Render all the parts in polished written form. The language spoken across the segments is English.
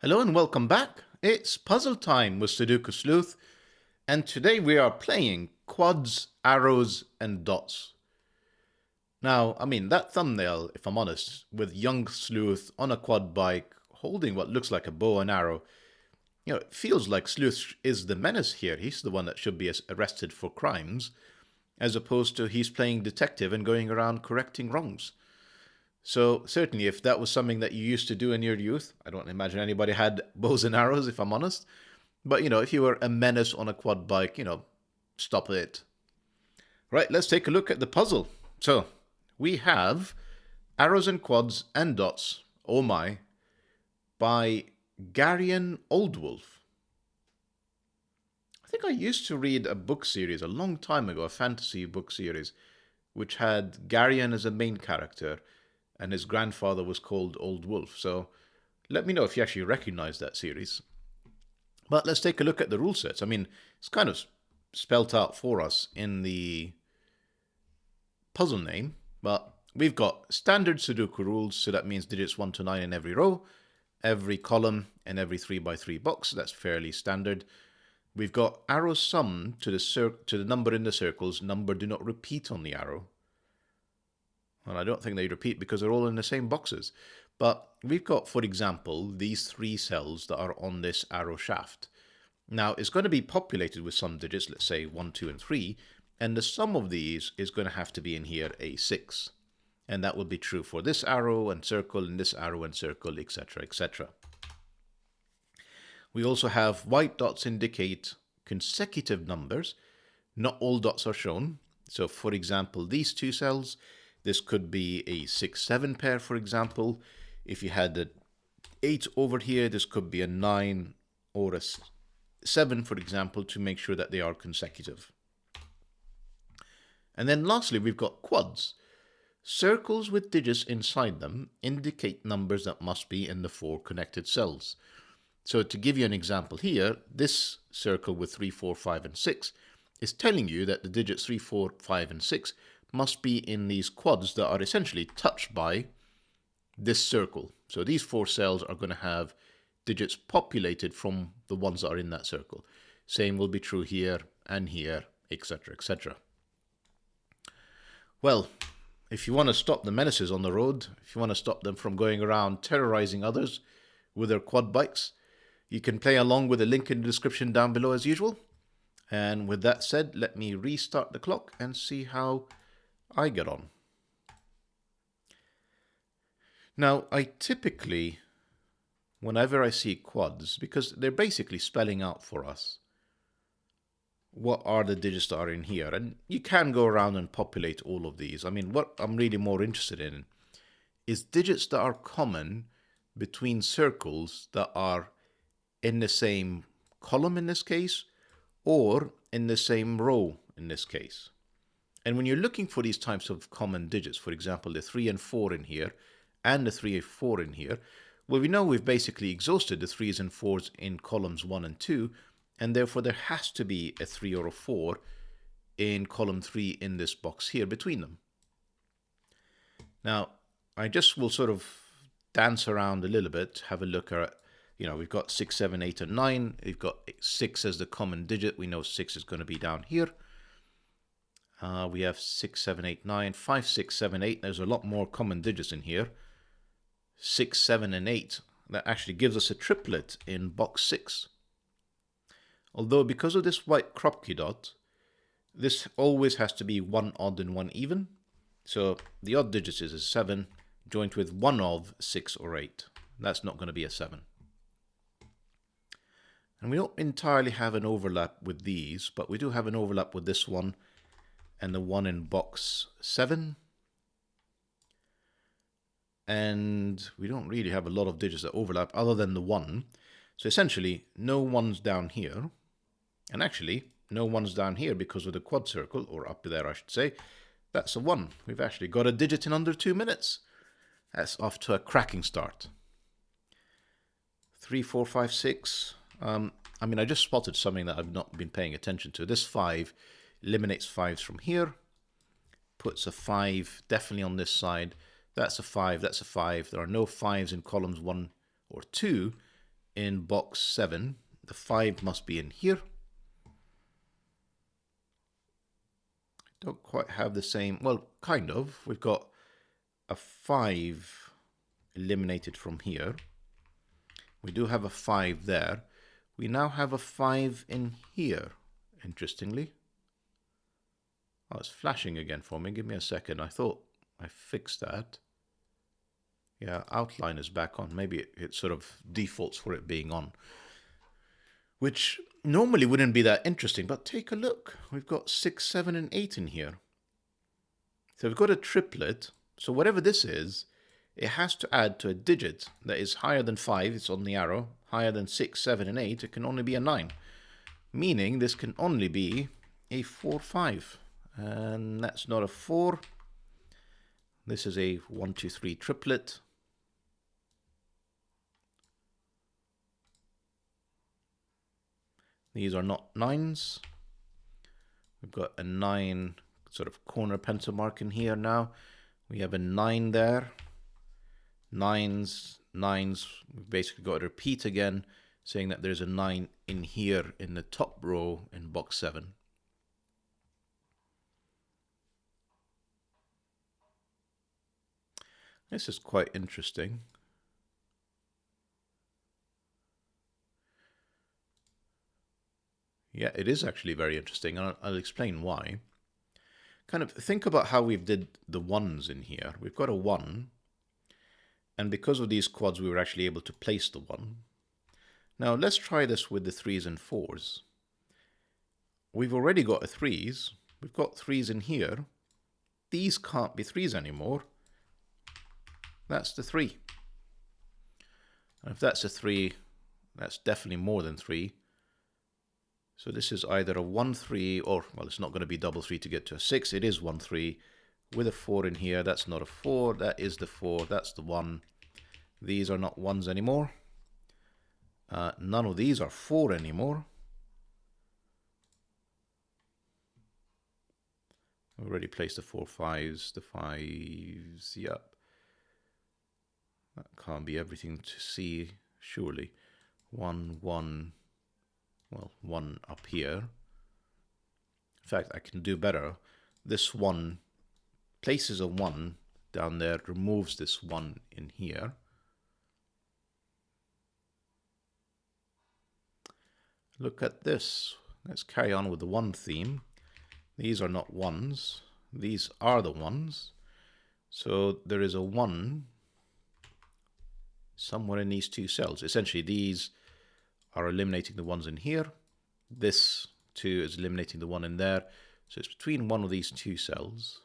Hello and welcome back. It's puzzle time with Sudoku Sleuth, and today we are playing quads, arrows, and dots. Now, that thumbnail, if I'm honest, with young Sleuth on a quad bike holding what looks like a bow and arrow, it feels like Sleuth is the menace here. He's the one that should be arrested for crimes, as opposed to he's playing detective and going around correcting wrongs. So certainly if that was something that you used to do in your youth, I don't imagine anybody had bows and arrows, if I'm honest. But, if you were a menace on a quad bike, stop it. Right, let's take a look at the puzzle. So we have Arrows and Quads and Dots, oh my, by Garionoldwolf. I think I used to read a book series a long time ago, a fantasy book series, which had Garion as a main character, and his grandfather was called Old Wolf. So let me know if you actually recognize that series. But let's take a look at the rule sets. It's kind of spelt out for us in the puzzle name, but we've got standard Sudoku rules, so that means digits 1 to 9 in every row, every column, and every 3x3 box. That's fairly standard. We've got arrow sum to the number in the circles. Number do not repeat on the arrow. And I don't think they repeat because they're all in the same boxes. But we've got, for example, these 3 cells that are on this arrow shaft. Now, it's going to be populated with some digits, let's say 1, 2, and 3, and the sum of these is going to have to be in here a 6. And that will be true for this arrow and circle, and this arrow and circle, etc., etc. We also have white dots indicate consecutive numbers. Not all dots are shown. So, for example, these 2 cells, this could be a 6-7 pair, for example. If you had an 8 over here, this could be a 9 or a 7, for example, to make sure that they are consecutive. And then lastly, we've got quads. Circles with digits inside them indicate numbers that must be in the 4 connected cells. So to give you an example here, this circle with 3, 4, 5, and 6 is telling you that the digits 3, 4, 5, and 6 must be in these quads that are essentially touched by this circle. So these 4 cells are going to have digits populated from the ones that are in that circle. Same will be true here and here, etc., etc. Well, if you want to stop the menaces on the road, if you want to stop them from going around terrorizing others with their quad bikes, you can play along with the link in the description down below as usual. And with that said, let me restart the clock and see how I get on. Now, I typically, whenever I see quads, because they're basically spelling out for us what are the digits that are in here, and you can go around and populate all of these. What I'm really more interested in is digits that are common between circles that are in the same column in this case, or in the same row in this case. And when you're looking for these types of common digits, for example, the 3 and 4 in here, and the 3 and 4 in here, well, we know we've basically exhausted the 3s and 4s in columns 1 and 2, and therefore there has to be a 3 or a 4 in column 3 in this box here between them. Now, I just will sort of dance around a little bit, have a look at, we've got 6, 7, 8, and 9. We've got 6 as the common digit. We know 6 is going to be down here. We have 6, 7, 8, 9, 5, 6, 7, 8. There's a lot more common digits in here. 6, 7, and 8. That actually gives us a triplet in box 6. Although because of this white Kropke dot, this always has to be 1 odd and 1 even. So the odd digits is a 7 joined with 1 of 6 or 8. That's not going to be a 7. And we don't entirely have an overlap with these, but we do have an overlap with this one and the one in box 7. And we don't really have a lot of digits that overlap other than the 1. So essentially, no 1's down here. And actually, no 1's down here because of the quad circle, or up there I should say. That's a 1. We've actually got a digit in under 2 minutes. That's off to a cracking start. 3, 4, 5, 6. I just spotted something that I've not been paying attention to. This 5 eliminates 5s from here. Puts a 5 definitely on this side. That's a 5, that's a 5. There are no 5s in columns 1 or 2. in box 7. The 5 must be in here. Don't quite have the same, well, kind of. We've got a 5 eliminated from here. We do have a 5 there. We now have a 5 in here, interestingly. Oh, it's flashing again for me. Give me a second. I thought I fixed that. Yeah, outline is back on. Maybe it sort of defaults for it being on, which normally wouldn't be that interesting, but take a look. We've got 6, 7, and 8 in here. So we've got a triplet. So whatever this is, it has to add to a digit that is higher than 5. It's on the arrow. Higher than 6, 7, and 8. It can only be a 9. Meaning this can only be a 4, 5. And that's not a 4. This is a 1, 2, 3 triplet. These are not 9s. We've got a 9 sort of corner pencil mark in here now. We have a 9 there. 9s, 9s. We've basically got to repeat again, saying that there's a 9 in here in the top row in box 7. This is quite interesting. Yeah, it is actually very interesting, and I'll explain why. Kind of think about how we've did the 1s in here. We've got a 1, and because of these quads, we were actually able to place the 1. Now, let's try this with the 3s and 4s. We've already got a 3s. We've got 3s in here. These can't be 3s anymore. That's the 3. And if that's a 3, that's definitely more than 3. So this is either a 1, 3, or, well, it's not going to be double 3 to get to a 6. It is 1, 3 with a 4 in here. That's not a 4. That is the 4. That's the 1. These are not 1s anymore. None of these are 4 anymore. I've already placed the 4, 5s. The 5s, yep. That can't be everything to see, surely. 1, 1. Well, 1 up here. In fact, I can do better. This 1 places a 1 down there, removes this 1 in here. Look at this. Let's carry on with the 1 theme. These are not 1s. These are the 1s. So there is a 1 somewhere in these 2 cells. Essentially, these are eliminating the 1s in here. This 2 is eliminating the 1 in there. So it's between one of these 2 cells.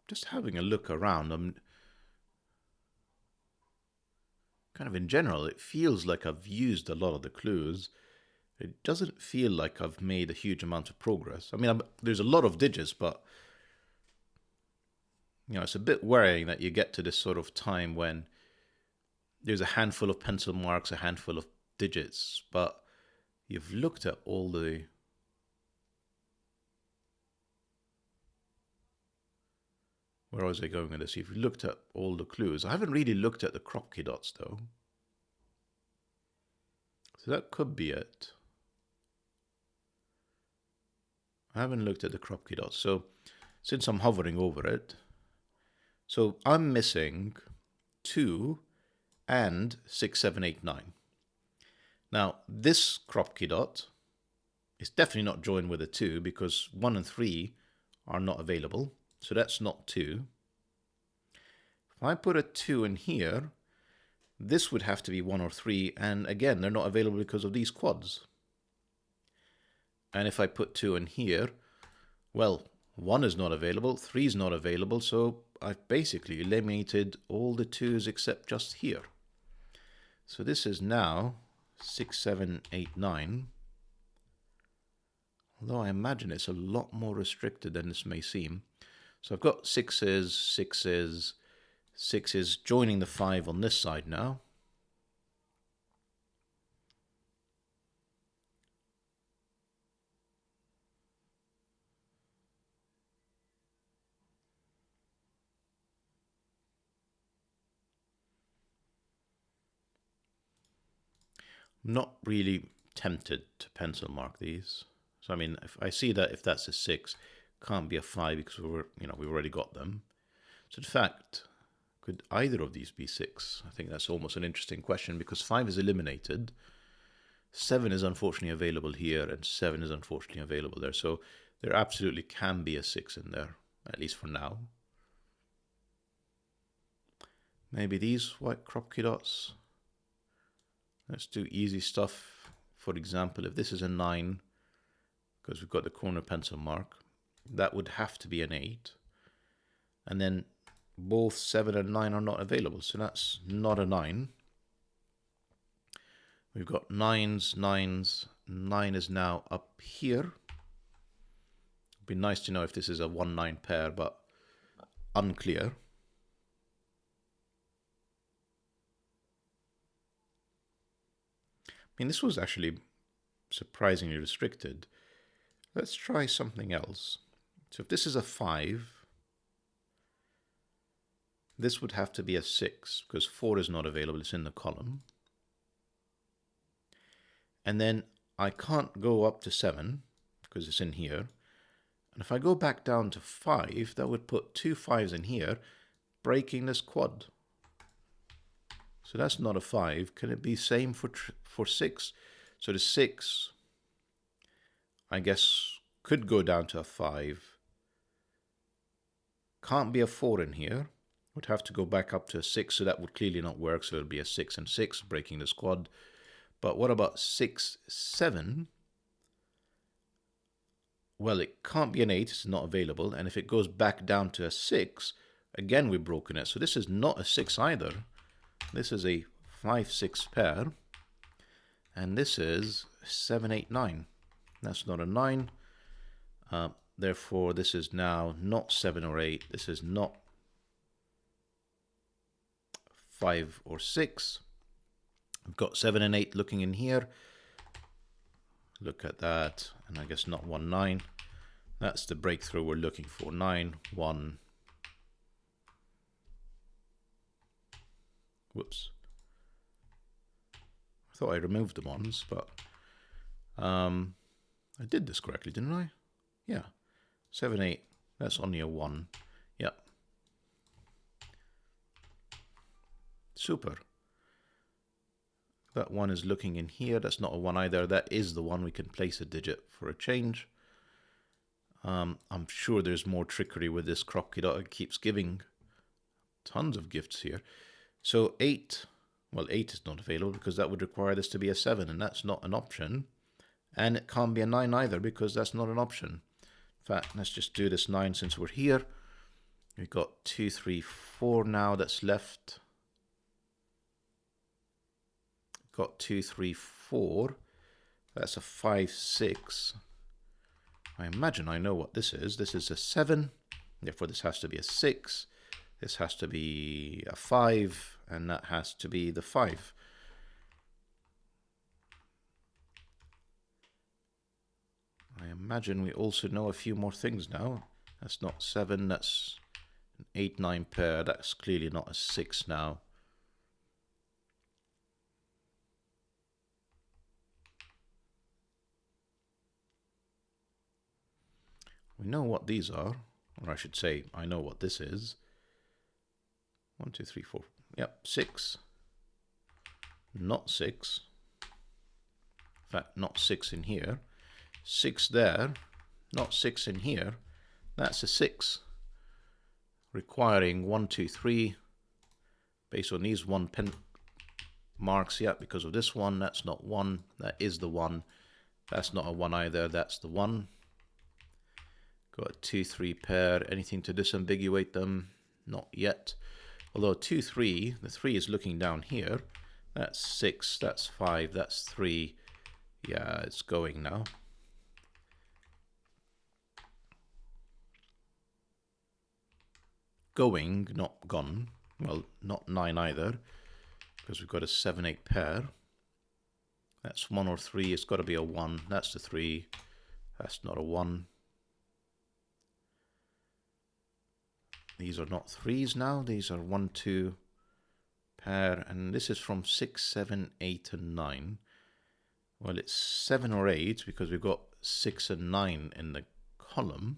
Just having a look around, I'm kind of in general, it feels like I've used a lot of the clues. It doesn't feel like I've made a huge amount of progress. I mean, there's a lot of digits, but you know, it's a bit worrying that you get to this sort of time when there's a handful of pencil marks, a handful of digits, but you've looked at all the... Where was I going with this? You've looked at all the clues. I haven't really looked at the crop key dots, though. So that could be it. I haven't looked at the crop key dots. So since I'm hovering over it, so I'm missing 2 and 6, 7, 8, 9. Now, this crop key dot is definitely not joined with a 2 because 1 and 3 are not available. So that's not 2. If I put a 2 in here, this would have to be 1 or 3. And again, they're not available because of these quads. And if I put 2 in here, well, 1 is not available, 3 is not available. So I've basically eliminated all the 2s except just here. So this is now 6, 7, 8, 9. Although I imagine it's a lot more restricted than this may seem. So I've got 6s, 6s, 6s joining the 5 on this side now. I'm not really tempted to pencil mark these. So I mean, if I see that if that's a 6, can't be a 5 because we've already got them. So in fact, could either of these be 6? I think that's almost an interesting question because 5 is eliminated. 7 is unfortunately available here and 7 is unfortunately available there. So there absolutely can be a 6 in there, at least for now. Maybe these white crop key dots. Let's do easy stuff. For example, if this is a 9, because we've got the corner pencil mark, that would have to be an 8. And then both 7 and 9 are not available, so that's not a 9. We've got 9s, 9s, 9 is now up here. It'd be nice to know if this is a 1-9 pair, but unclear. I mean, this was actually surprisingly restricted. Let's try something else. So if this is a 5, this would have to be a 6 because 4 is not available, it's in the column. And then I can't go up to 7 because it's in here. And if I go back down to 5, that would put 2 5s in here, breaking this quad. So that's not a 5. Can it be same for 6? So the 6, I guess, could go down to a 5. Can't be a 4 in here. Would have to go back up to a 6, so that would clearly not work. So it would be a 6 and 6, breaking this quad. But what about 6, 7? Well, it can't be an 8. It's not available. And if it goes back down to a 6, again, we've broken it. So this is not a 6 either. This is a 5-6 pair. And this is 7, 8, 9. That's not a 9. Therefore, this is now not 7 or 8. This is not 5 or 6. I've got 7 and 8 looking in here. Look at that. And I guess not 1, 9. That's the breakthrough we're looking for. 9, 1. Whoops. I thought I removed the ones, but I did this correctly, didn't I? Yeah. 7, 8. That's only a 1. Yeah. Super. That 1 is looking in here. That's not a 1 either. That is the one. We can place a digit for a change. I'm sure there's more trickery with this crop key dot. It keeps giving tons of gifts here. So 8, well, 8 is not available because that would require this to be a 7, and that's not an option. And it can't be a 9 either because that's not an option. In fact, let's just do this 9 since we're here. We've got 2, 3, 4 now that's left. Got 2, 3, 4. That's a 5, 6. I imagine I know what this is. This is a 7. Therefore, this has to be a 6. This has to be a 5. And that has to be the 5. I imagine we also know a few more things now. That's not 7. That's an 8, 9 pair. That's clearly not a 6 now. We know what these are, or I should say, I know what this is. 1, 2, 3, 4. Yep, 6. Not 6. In fact, not 6 in here. 6 there. Not 6 in here. That's a 6. Requiring 1, 2, 3. Based on these 1 pen marks, yeah, because of this one. That's not 1. That is the 1. That's not a 1 either. That's the 1. Got a 2, 3 pair. Anything to disambiguate them? Not yet. Although 2, 3, the 3 is looking down here. That's 6, that's 5, that's 3. Yeah, it's going now. Going, not gone. Well, not 9 either, because we've got a 7, 8 pair. That's 1 or 3. It's got to be a 1. That's the 3. That's not a 1. These are not 3s now. These are 1, 2 pair. And this is from 6, 7, 8, and 9. Well, it's 7 or 8 because we've got 6 and 9 in the column.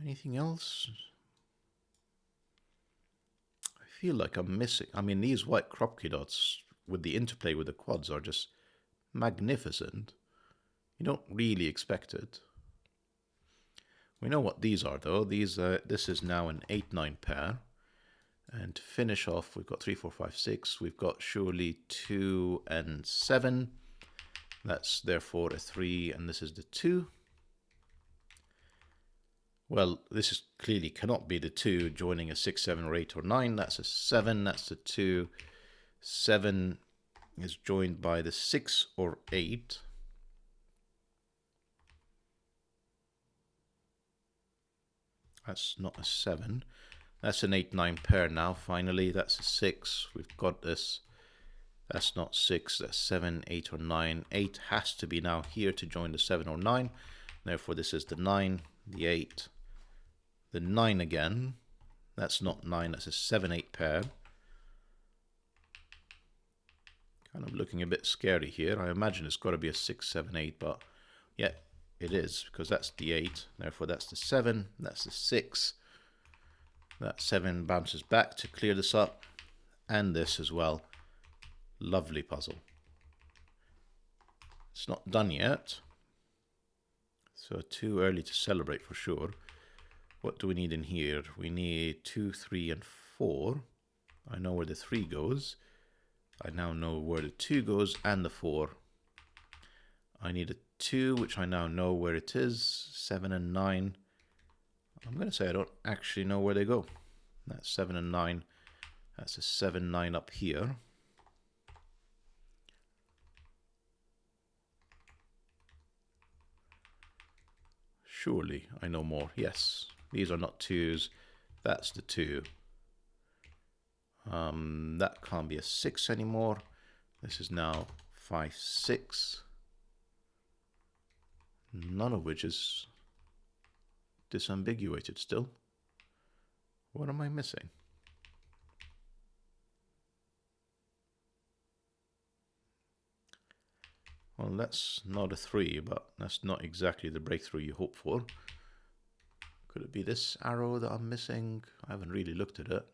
Anything else? I feel like I'm missing. I mean, these white Kropke dots with the interplay with the quads are just magnificent. You don't really expect it. We know what these are, though. This is now an 8-9 pair. And to finish off, we've got 3, 4, 5, 6. We've got surely 2 and 7. That's therefore a 3, and this is the 2. Well, this is clearly cannot be the 2 joining a 6, 7, or 8, or 9. That's a 7. That's the 2. 7 is joined by the 6 or 8. That's not a 7. That's an 8-9 pair now, finally. That's a 6. We've got this. That's not 6. That's 7, 8, or 9. 8 has to be now here to join the 7 or 9. Therefore, this is the 9, the 8, the 9 again. That's not 9. That's a 7-8 pair. Kind of looking a bit scary here. I imagine it's got to be a 6, 7, 8, but yeah, it is, because that's the 8. Therefore, that's the 7. That's the 6. That 7 bounces back to clear this up, and this as well. Lovely puzzle. It's not done yet, so too early to celebrate for sure. What do we need in here? We need 2, 3, and 4. I know where the 3 goes. I now know where the 2 goes and the 4. I need a 2, which I now know where it is. 7 and 9. I'm going to say I don't actually know where they go. That's 7 and 9. That's a 7, 9 up here. Surely I know more. Yes, these are not 2s. That's the 2. That can't be a 6 anymore. This is now 5, 6. None of which is disambiguated still. What am I missing? Well, that's not a 3, but that's not exactly the breakthrough you hope for. Could it be this arrow that I'm missing? I haven't really looked at it.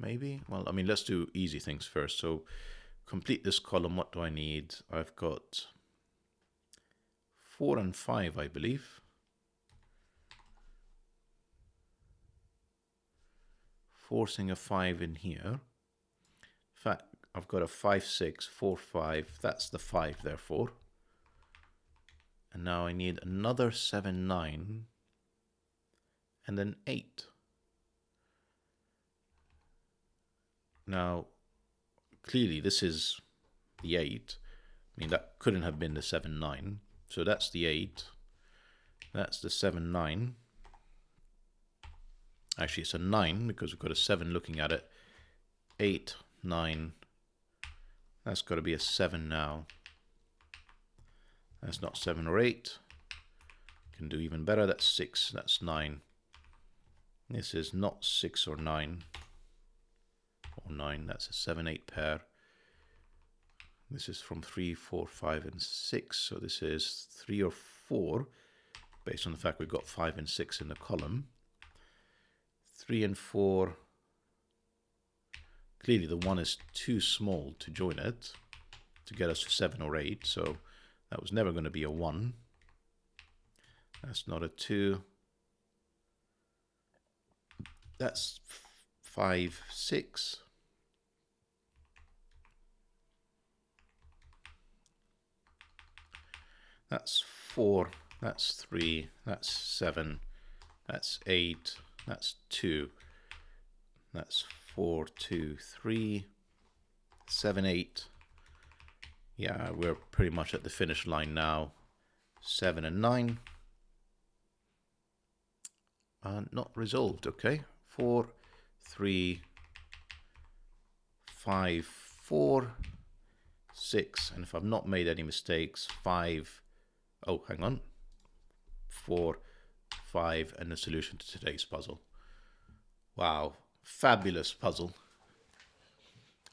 Maybe? Well, I mean, let's do easy things first. So complete this column. What do I need? I've got 4 and 5, I believe. Forcing a 5 in here. In fact, I've got a 5, 6, 4, 5. That's the 5, therefore. And now I need another 7, 9. And then 8. Now, clearly this is the 8. I mean, that couldn't have been the 7, 9. So that's the 8. That's the 7, 9. Actually, it's a 9 because we've got a 7 looking at it. 8, 9. That's got to be a 7 now. That's not 7 or 8. Can do even better. That's 6. That's 9. This is not 6 or 9. Or 9. That's a 7, 8 pair. This is from 3, 4, 5, and 6. So this is 3 or 4, based on the fact we've got 5 and 6 in the column. 3 and 4. Clearly the 1 is too small to join it to get us to 7 or 8. So that was never going to be a 1. That's not a 2. That's 5, 6. That's 4. That's 3. That's 7. That's 8. That's 2. That's 4, 2, 3. 7, 8. Yeah, we're pretty much at the finish line now. 7 and 9. Not resolved, okay. 4, 3, 5, 4, 6, and if I've not made any mistakes, 5. Oh, hang on. 4, 5, and the solution to today's puzzle. Wow, fabulous puzzle.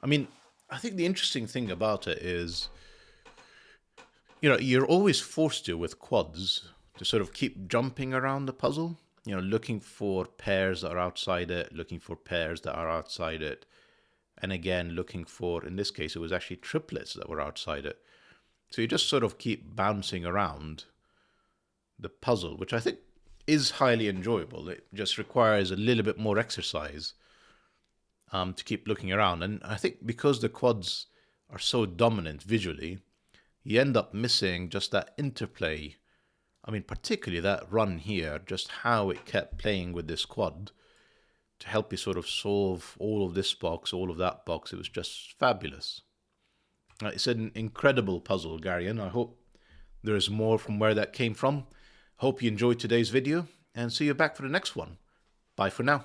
I mean, I think the interesting thing about it is, you're always forced to, with quads, to sort of keep jumping around the puzzle, looking for pairs that are outside it, looking for pairs that are outside it, and again, looking for, in this case, it was actually triplets that were outside it. So you just sort of keep bouncing around the puzzle, which I think is highly enjoyable. It just requires a little bit more exercise to keep looking around. And I think because the quads are so dominant visually, you end up missing just that interplay. I mean, particularly that run here, just how it kept playing with this quad to help you sort of solve all of this box, all of that box. It was just fabulous. It's an incredible puzzle, Garion. I hope there is more from where that came from. Hope you enjoyed today's video, and see you back for the next one. Bye for now.